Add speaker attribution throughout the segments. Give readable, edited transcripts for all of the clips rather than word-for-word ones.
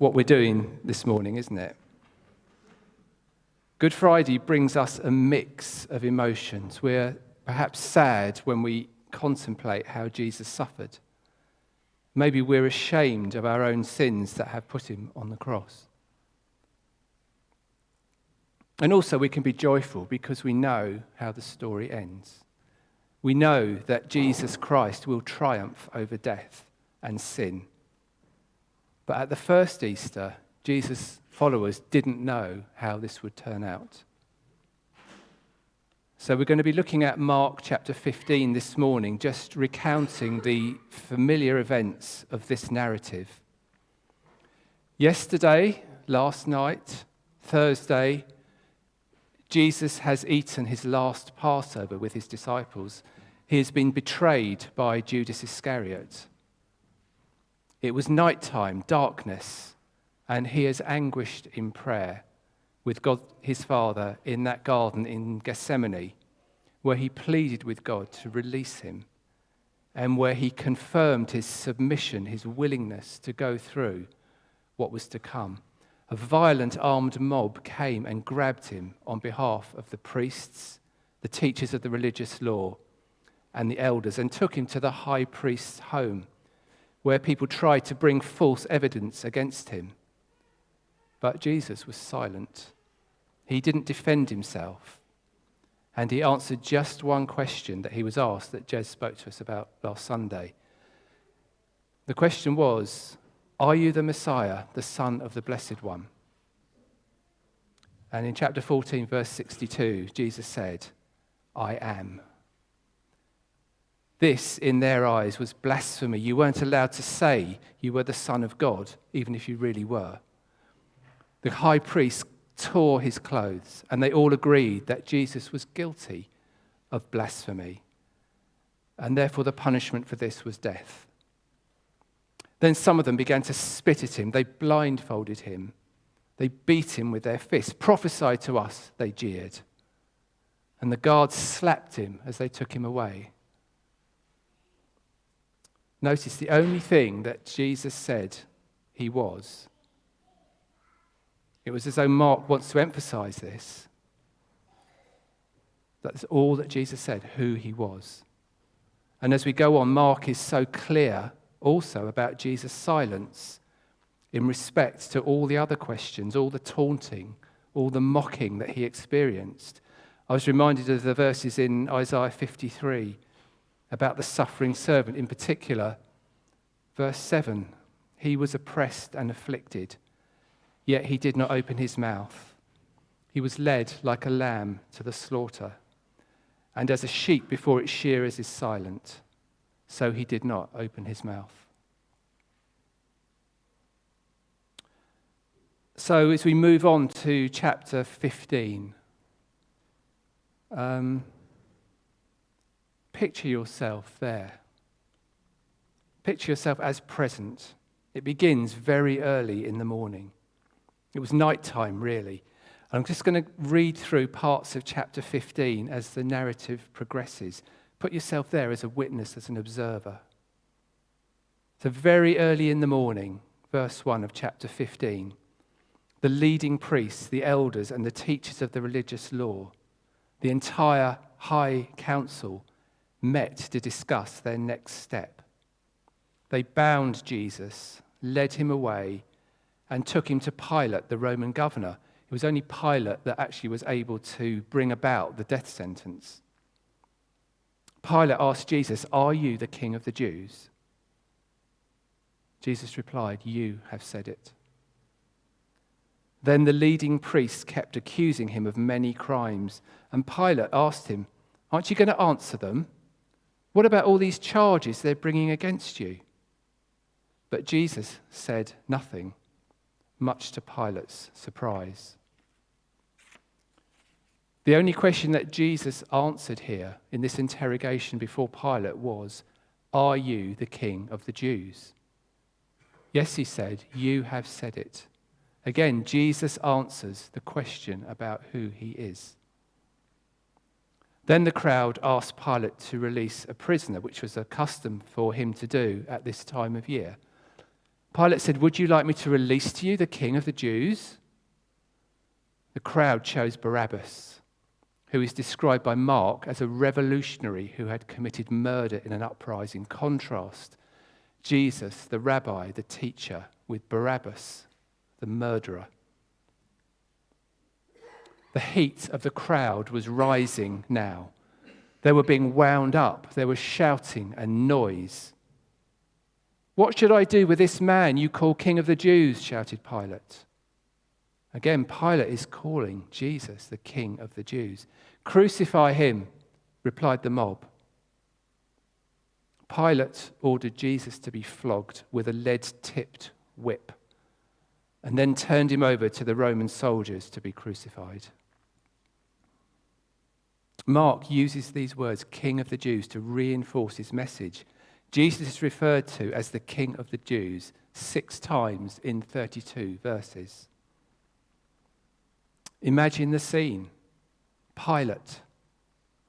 Speaker 1: what we're doing this morning, isn't it? Good Friday brings us a mix of emotions. We're perhaps sad when we contemplate how Jesus suffered. Maybe we're ashamed of our own sins that have put him on the cross. And also we can be joyful because we know how the story ends. We know that Jesus Christ will triumph over death and sin. But at the first Easter, Jesus' followers didn't know how this would turn out. So we're going to be looking at Mark chapter 15 this morning, just recounting the familiar events of this narrative. Yesterday, last night, Thursday, Jesus has eaten his last Passover with his disciples. He has been betrayed by Judas Iscariot. It was nighttime, darkness, and he is anguished in prayer with God, his Father, in that garden in Gethsemane, where he pleaded with God to release him and where he confirmed his submission, his willingness to go through what was to come. A violent armed mob came and grabbed him on behalf of the priests, the teachers of the religious law, and the elders, and took him to the high priest's home, where people tried to bring false evidence against him. But Jesus was silent. He didn't defend himself. And he answered just one question that he was asked that Jez spoke to us about last Sunday. The question was, "Are you the Messiah, the Son of the Blessed One?" And in chapter 14, verse 62, Jesus said, "I am." This, in their eyes, was blasphemy. You weren't allowed to say you were the Son of God, even if you really were. The high priest tore his clothes, and they all agreed that Jesus was guilty of blasphemy, and therefore the punishment for this was death. Then some of them began to spit at him. They blindfolded him. They beat him with their fists. "Prophesy to us," they jeered. And the guards slapped him as they took him away. Notice the only thing that Jesus said he was. It was as though Mark wants to emphasize this. That's all that Jesus said, who he was. And as we go on, Mark is so clear also about Jesus' silence in respect to all the other questions, all the taunting, all the mocking that he experienced. I was reminded of the verses in Isaiah 53 about the suffering servant, in particular, verse 7, "He was oppressed and afflicted, yet he did not open his mouth. He was led like a lamb to the slaughter, and as a sheep before its shearers is silent, so he did not open his mouth." So as we move on to chapter 15, picture yourself there. Picture yourself as present. It begins very early in the morning. It was nighttime, really. I'm just going to read through parts of chapter 15 as the narrative progresses. Put yourself there as a witness, as an observer. So very early in the morning, verse 1 of chapter 15, the leading priests, the elders, and the teachers of the religious law, the entire high council, met to discuss their next step. They bound Jesus, led him away, and took him to Pilate, the Roman governor. It was only Pilate that actually was able to bring about the death sentence. Pilate asked Jesus, "Are you the king of the Jews?" Jesus replied, "You have said it." Then the leading priests kept accusing him of many crimes, and Pilate asked him, "Aren't you going to answer them? What about all these charges they're bringing against you?" But Jesus said nothing, much to Pilate's surprise. The only question that Jesus answered here in this interrogation before Pilate was, "Are you the king of the Jews?" "Yes," he said, "you have said it." Again, Jesus answers the question about who he is. Then the crowd asked Pilate to release a prisoner, which was a custom for him to do at this time of year. Pilate said, "Would you like me to release to you the king of the Jews?" The crowd chose Barabbas, who is described by Mark as a revolutionary who had committed murder in an uprising. Contrast Jesus, the rabbi, the teacher, with Barabbas, the murderer. The heat of the crowd was rising now. They were being wound up. There was shouting and noise. "What should I do with this man you call King of the Jews?" shouted Pilate. Again, Pilate is calling Jesus the King of the Jews. "Crucify him," replied the mob. Pilate ordered Jesus to be flogged with a lead-tipped whip and then turned him over to the Roman soldiers to be crucified. Mark uses these words, King of the Jews, to reinforce his message. Jesus is referred to as the King of the Jews 6 times in 32 verses. Imagine the scene. Pilate,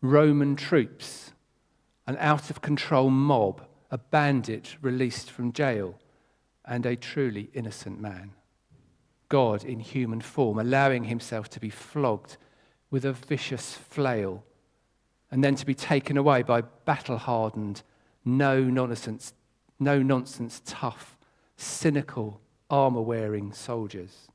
Speaker 1: Roman troops, an out-of-control mob, a bandit released from jail, and a truly innocent man. God in human form, allowing himself to be flogged with a vicious flail, and then to be taken away by battle-hardened, no-nonsense, tough, cynical, armor-wearing soldiers.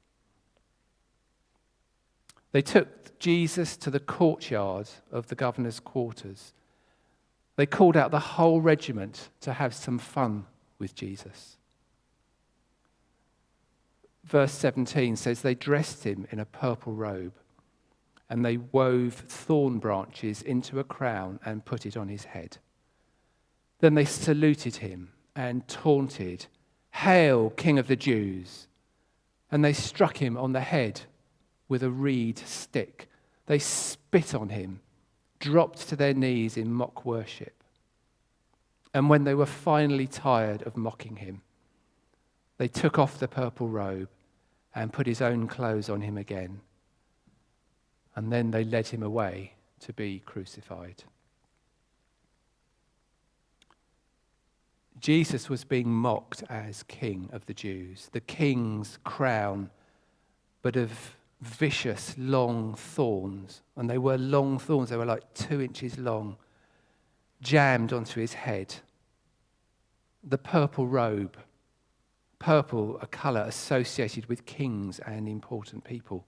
Speaker 1: They took Jesus to the courtyard of the governor's quarters. They called out the whole regiment to have some fun with Jesus. Verse 17 says they dressed him in a purple robe, and they wove thorn branches into a crown and put it on his head. Then they saluted him and taunted, "Hail, King of the Jews!" And they struck him on the head with a reed stick. They spit on him, dropped to their knees in mock worship. And when they were finally tired of mocking him, they took off the purple robe and put his own clothes on him again. And then they led him away to be crucified. Jesus was being mocked as King of the Jews, the king's crown, but of vicious, long thorns. And they were long thorns, they were like 2 inches long, jammed onto his head. The purple robe, purple, a colour associated with kings and important people.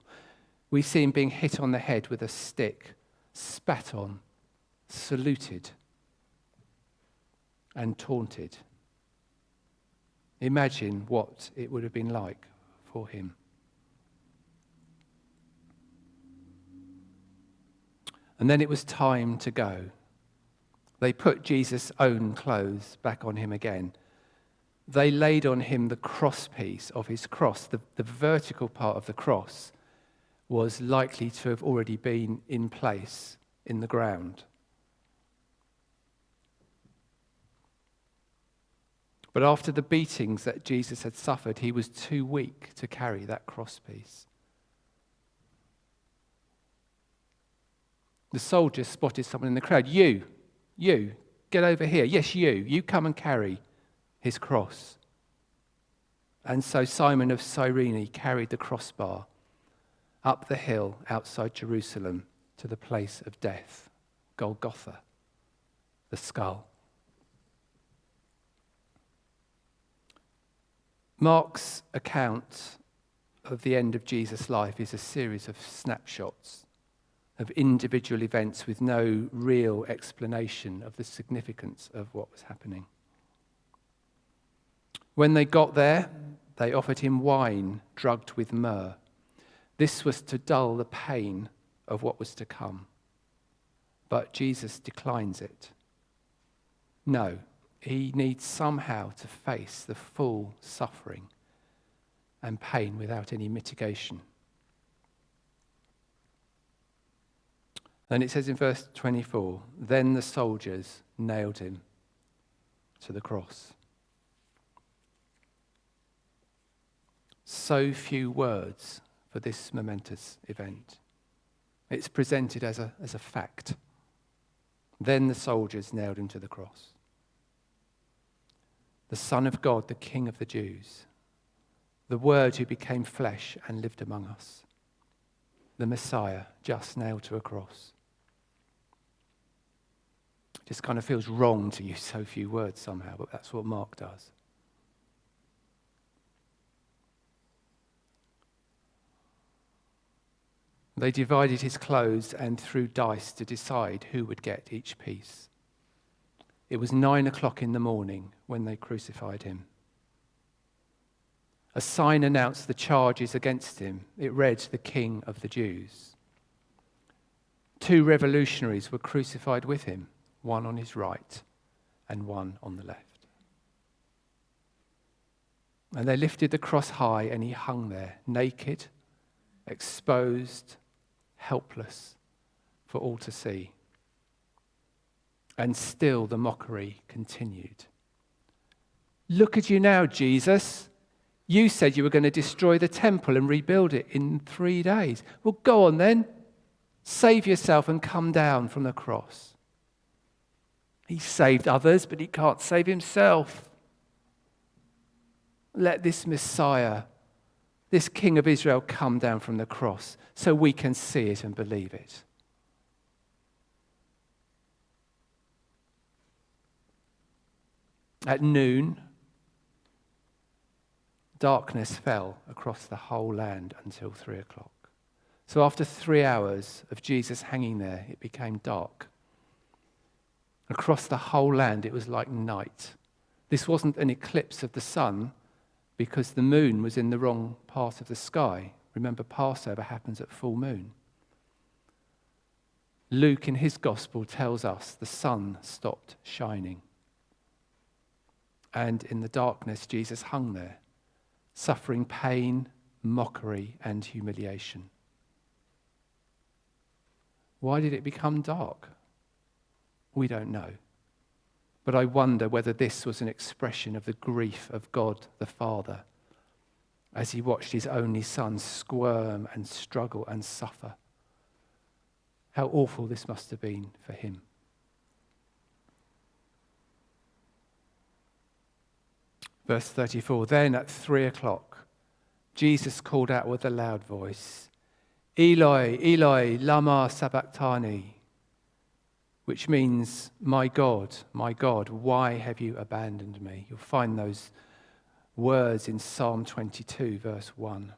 Speaker 1: We see him being hit on the head with a stick, spat on, saluted, and taunted. Imagine what it would have been like for him. And then it was time to go. They put Jesus' own clothes back on him again. They laid on him the crosspiece of his cross. The vertical part of the cross was likely to have already been in place in the ground. But after the beatings that Jesus had suffered, he was too weak to carry that crosspiece. The soldiers spotted someone in the crowd. You, get over here. Yes, you come and carry his cross. And so Simon of Cyrene carried the crossbar up the hill outside Jerusalem to the place of death, Golgotha, the skull. Mark's account of the end of Jesus' life is a series of snapshots of individual events with no real explanation of the significance of what was happening. When they got there, they offered him wine drugged with myrrh. This was to dull the pain of what was to come. But Jesus declines it. No, he needs somehow to face the full suffering and pain without any mitigation. Then it says in verse 24, then the soldiers nailed him to the cross. So few words for this momentous event. It's presented as a fact. Then the soldiers nailed him to the cross. The Son of God, the King of the Jews, the Word who became flesh and lived among us. The Messiah, just nailed to a cross. It just kind of feels wrong to use so few words somehow, but that's what Mark does. They divided his clothes and threw dice to decide who would get each piece. It was 9 o'clock in the morning when they crucified him. A sign announced the charges against him. It read, "The King of the Jews." 2 revolutionaries were crucified with him, one on his right and one on the left. And they lifted the cross high, and he hung there, naked, exposed, helpless, for all to see. And still the mockery continued. "Look at you now, Jesus. You said you were going to destroy the temple and rebuild it in 3 days. Well, go on then. Save yourself and come down from the cross." He saved others, but he can't save himself. Let this Messiah, this King of Israel, come down from the cross so we can see it and believe it. At noon, darkness fell across the whole land until 3 o'clock. So after 3 hours of Jesus hanging there, it became dark. Across the whole land, it was like night. This wasn't an eclipse of the sun because the moon was in the wrong part of the sky. Remember, Passover happens at full moon. Luke, in his gospel, tells us the sun stopped shining. And in the darkness, Jesus hung there, suffering pain, mockery, and humiliation. Why did it become dark? We don't know. But I wonder whether this was an expression of the grief of God the Father as he watched his only son squirm and struggle and suffer. How awful this must have been for him. Verse 34, then at 3 o'clock, Jesus called out with a loud voice, "Eloi, Eloi, lama sabachthani," which means, my God, why have you abandoned me?" You'll find those words in Psalm 22, verse 1.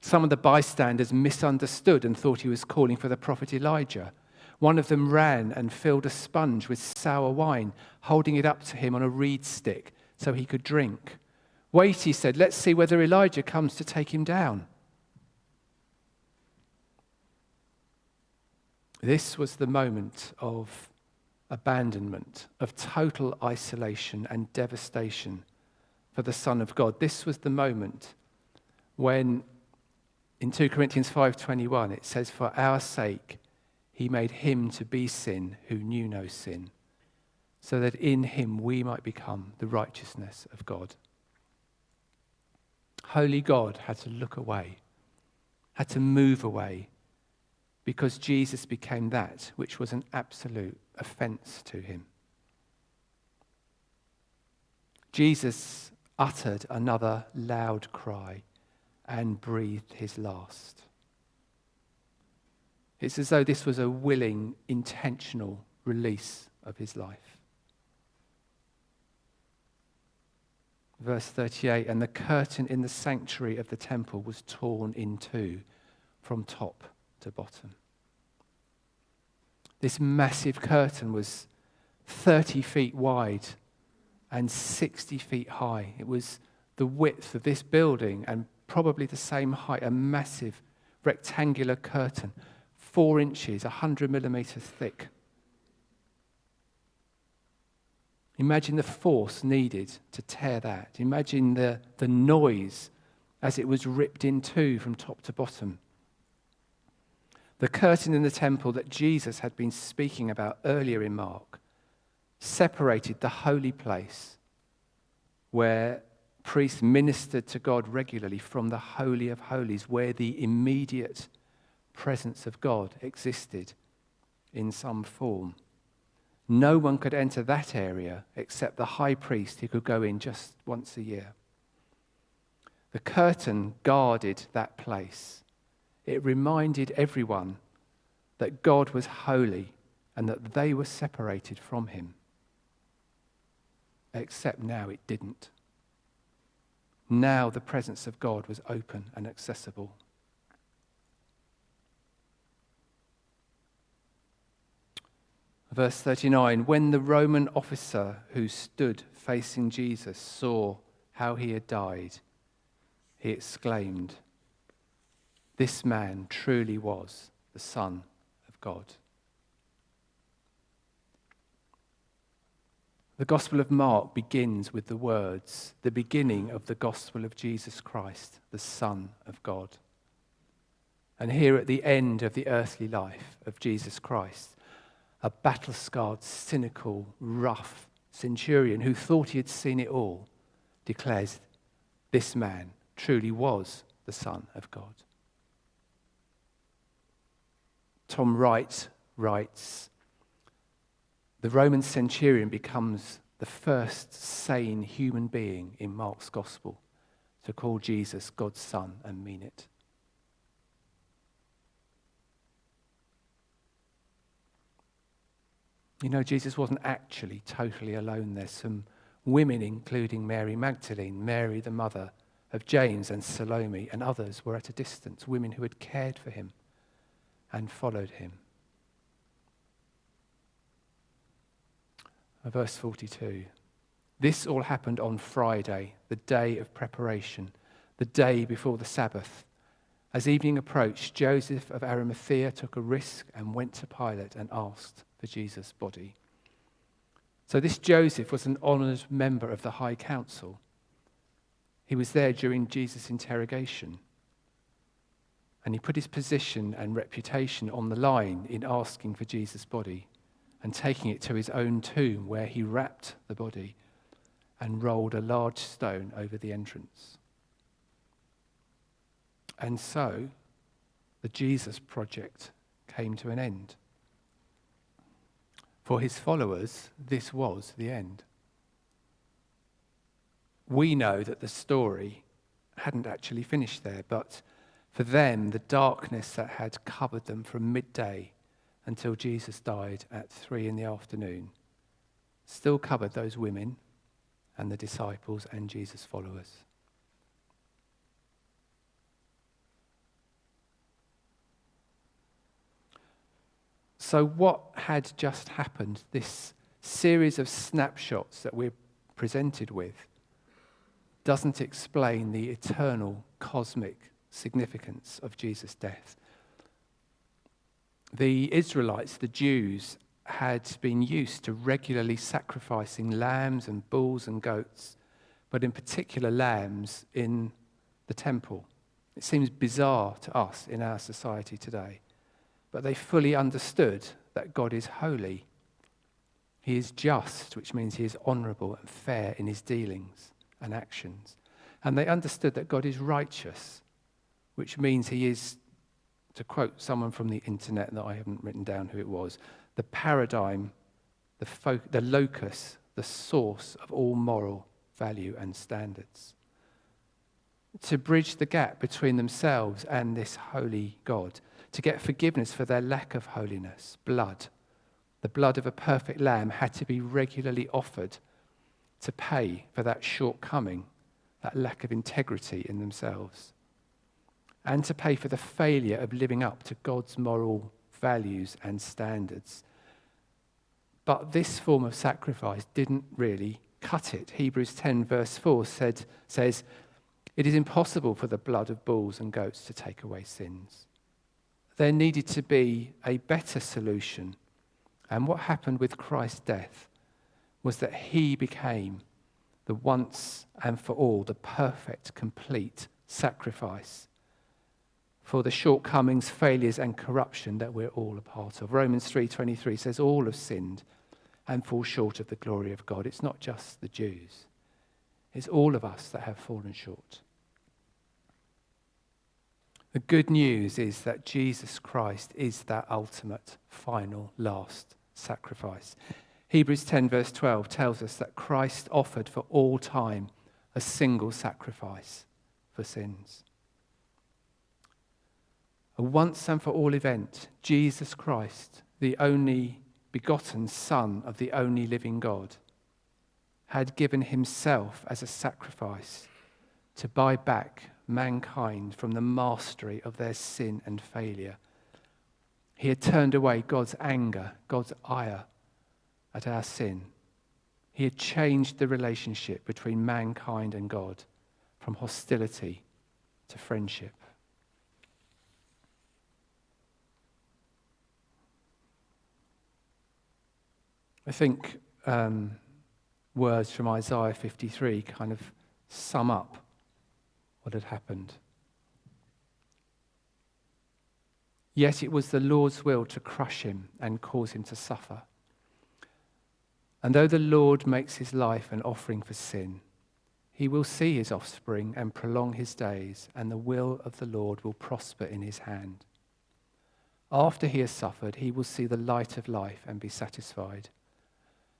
Speaker 1: Some of the bystanders misunderstood and thought he was calling for the prophet Elijah. One of them ran and filled a sponge with sour wine, holding it up to him on a reed stick so he could drink. "Wait," he said, "let's see whether Elijah comes to take him down." This was the moment of abandonment, of total isolation and devastation for the Son of God. This was the moment when, in 2 Corinthians 5:21, it says, "For our sake he made him to be sin who knew no sin, so that in him we might become the righteousness of God." Holy God had to look away, had to move away, because Jesus became that which was an absolute offense to him. Jesus uttered another loud cry and breathed his last. It's as though this was a willing, intentional release of his life. Verse 38, and the curtain in the sanctuary of the temple was torn in two from top to bottom. This massive curtain was 30 feet wide and 60 feet high. It was the width of this building and probably the same height, a massive rectangular curtain, 4 inches, 100 millimeters thick. Imagine the force needed to tear that. Imagine the noise as it was ripped in two from top to bottom. The curtain in the temple that Jesus had been speaking about earlier in Mark separated the holy place where priests ministered to God regularly from the Holy of Holies, where the immediate presence of God existed in some form. No one could enter that area except the high priest, who could go in just once a year. The curtain guarded that place. It reminded everyone that God was holy and that they were separated from him. Except now it didn't. Now the presence of God was open and accessible. Verse 39, when the Roman officer who stood facing Jesus saw how he had died, he exclaimed, "This man truly was the Son of God." The Gospel of Mark begins with the words, the beginning of the Gospel of Jesus Christ, the Son of God. And here at the end of the earthly life of Jesus Christ, a battle-scarred, cynical, rough centurion who thought he had seen it all declares this man truly was the Son of God. Tom Wright writes, the Roman centurion becomes the first sane human being in Mark's Gospel to call Jesus God's Son and mean it. You know, Jesus wasn't actually totally alone. There's some women, including Mary Magdalene, Mary the mother of James and Salome, and others were at a distance, women who had cared for him and followed him. Verse 42. This all happened on Friday, the day of preparation, the day before the Sabbath. As evening approached, Joseph of Arimathea took a risk and went to Pilate and asked for Jesus' body. So this Joseph was an honoured member of the High Council. He was there during Jesus' interrogation. And he put his position and reputation on the line in asking for Jesus' body and taking it to his own tomb, where he wrapped the body and rolled a large stone over the entrance. And so the Jesus project came to an end. For his followers, this was the end. We know that the story hadn't actually finished there, but for them, the darkness that had covered them from midday until Jesus died at 3 p.m. still covered those women and the disciples and Jesus' followers. So what had just happened, this series of snapshots that we're presented with, doesn't explain the eternal cosmic significance of Jesus' death. The Israelites, the Jews, had been used to regularly sacrificing lambs and bulls and goats, but in particular lambs in the temple. It seems bizarre to us in our society today, but they fully understood that God is holy. He is just, which means he is honourable and fair in his dealings and actions. And they understood that God is righteous, which means he is, to quote someone from the internet that I haven't written down who it was, the paradigm, the locus, the source of all moral value and standards. To bridge the gap between themselves and this holy God, to get forgiveness for their lack of holiness, blood, the blood of a perfect lamb had to be regularly offered to pay for that shortcoming, that lack of integrity in themselves, and to pay for the failure of living up to God's moral values and standards. But this form of sacrifice didn't really cut it. Hebrews 10 verse 4 says, "It is impossible for the blood of bulls and goats to take away sins." There needed to be a better solution. And what happened with Christ's death was that he became the once and for all, the perfect, complete sacrifice for the shortcomings, failures, and corruption that we're all a part of. Romans 3:23 says all have sinned and fall short of the glory of God. It's not just the Jews. It's all of us that have fallen short. The good news is that Jesus Christ is that ultimate, final, last sacrifice. Hebrews 10 verse 12 tells us that Christ offered for all time a single sacrifice for sins. A once and for all event, Jesus Christ, the only begotten Son of the only living God, had given himself as a sacrifice to buy back mankind from the mastery of their sin and failure. He had turned away God's anger, God's ire at our sin. He had changed the relationship between mankind and God from hostility to friendship. I think words from Isaiah 53 kind of sum up what had happened. Yet it was the Lord's will to crush him and cause him to suffer. And though the Lord makes his life an offering for sin, he will see his offspring and prolong his days, and the will of the Lord will prosper in his hand. After he has suffered, he will see the light of life and be satisfied.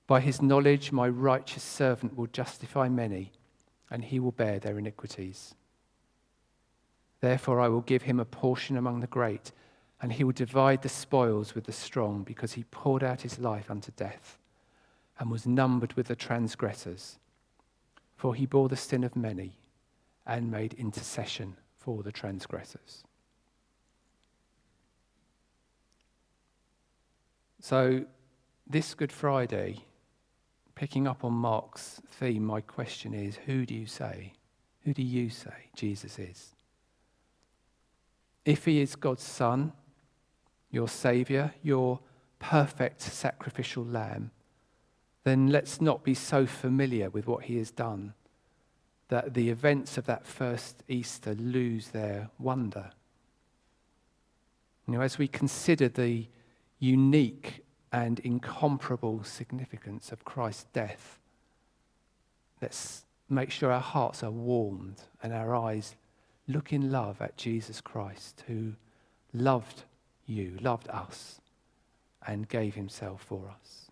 Speaker 1: By his knowledge, my righteous servant will justify many, and he will bear their iniquities. Therefore, I will give him a portion among the great, and he will divide the spoils with the strong, because he poured out his life unto death and was numbered with the transgressors. For he bore the sin of many and made intercession for the transgressors. So, this Good Friday, picking up on Mark's theme, my question is, who do you say Jesus is? If he is God's Son, your Saviour, your perfect sacrificial lamb, then let's not be so familiar with what he has done that the events of that first Easter lose their wonder. As we consider the unique and incomparable significance of Christ's death, let's make sure our hearts are warmed and our eyes look in love at Jesus Christ, who loved you, loved us, and gave himself for us.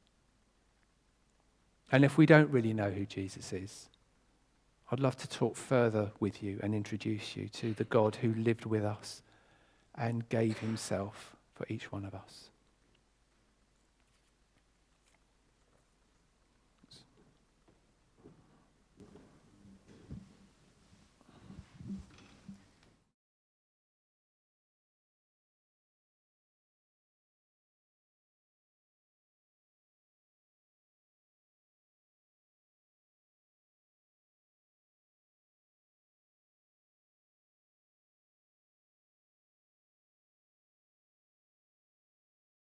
Speaker 1: And if we don't really know who Jesus is, I'd love to talk further with you and introduce you to the God who lived with us and gave himself for each one of us.